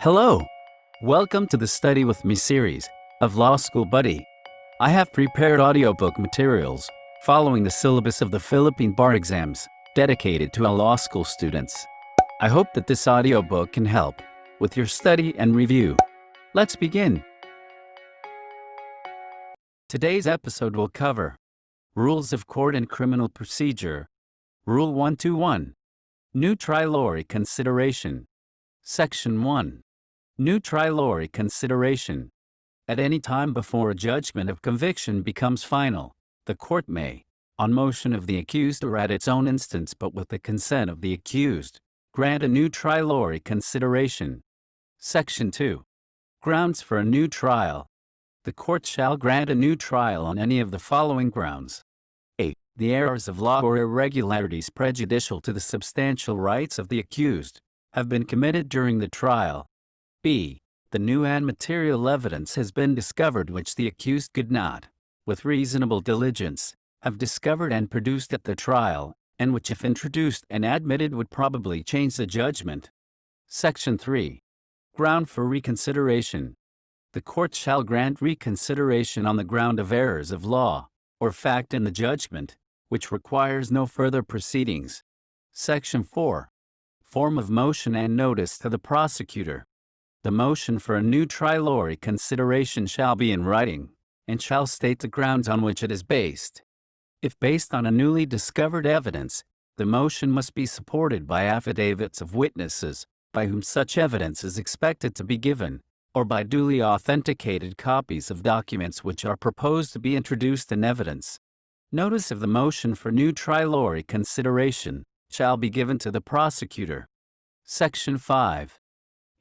Hello! Welcome to the Study With Me series of Law School Buddy. I have prepared audiobook materials following the syllabus of the Philippine bar exams dedicated to our law school students. I hope that this audiobook can help with your study and review. Let's begin. Today's episode will cover Rules of Court and Criminal Procedure. Rule 121. New Trial Law Reconsideration. Section 1. New Trial Law Reconsideration. At any time before a judgment of conviction becomes final, the court may, on motion of the accused or at its own instance but with the consent of the accused, grant a new trial law reconsideration. Section 2. Grounds for a new trial. The court shall grant a new trial on any of the following grounds. A. The errors of law or irregularities prejudicial to the substantial rights of the accused have been committed during the trial. B. The new and material evidence has been discovered which the accused could not, with reasonable diligence, have discovered and produced at the trial, and which if introduced and admitted would probably change the judgment. Section 3. Ground for reconsideration. The court shall grant reconsideration on the ground of errors of law or fact in the judgment, which requires no further proceedings. Section 4. Form of motion and notice to the prosecutor. The motion for a new trial law reconsideration shall be in writing, and shall state the grounds on which it is based. If based on a newly discovered evidence, the motion must be supported by affidavits of witnesses, by whom such evidence is expected to be given, or by duly authenticated copies of documents which are proposed to be introduced in evidence. Notice of the motion for new trial law reconsideration shall be given to the prosecutor. Section 5.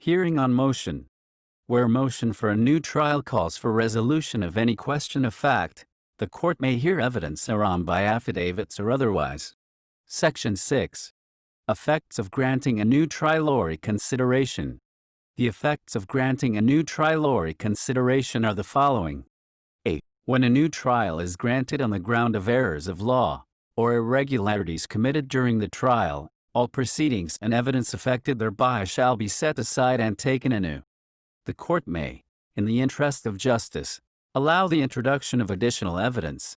Hearing on motion. Where motion for a new trial calls for resolution of any question of fact, the court may hear evidence thereon by affidavits or otherwise. Section 6. Effects of granting a new trial law reconsideration. The effects of granting a new trial law reconsideration are the following. A. When a new trial is granted on the ground of errors of law or irregularities committed during the trial, all proceedings and evidence affected thereby shall be set aside and taken anew. The court may, in the interest of justice, allow the introduction of additional evidence.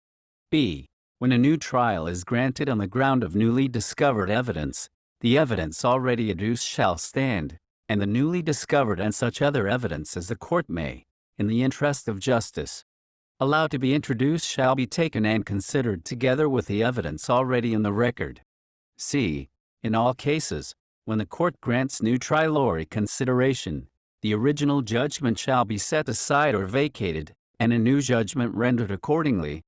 B. When a new trial is granted on the ground of newly discovered evidence, the evidence already adduced shall stand, and the newly discovered and such other evidence as the court may, in the interest of justice, allow to be introduced shall be taken and considered together with the evidence already in the record. C. In all cases, when the court grants new trial law reconsideration, the original judgment shall be set aside or vacated, and a new judgment rendered accordingly,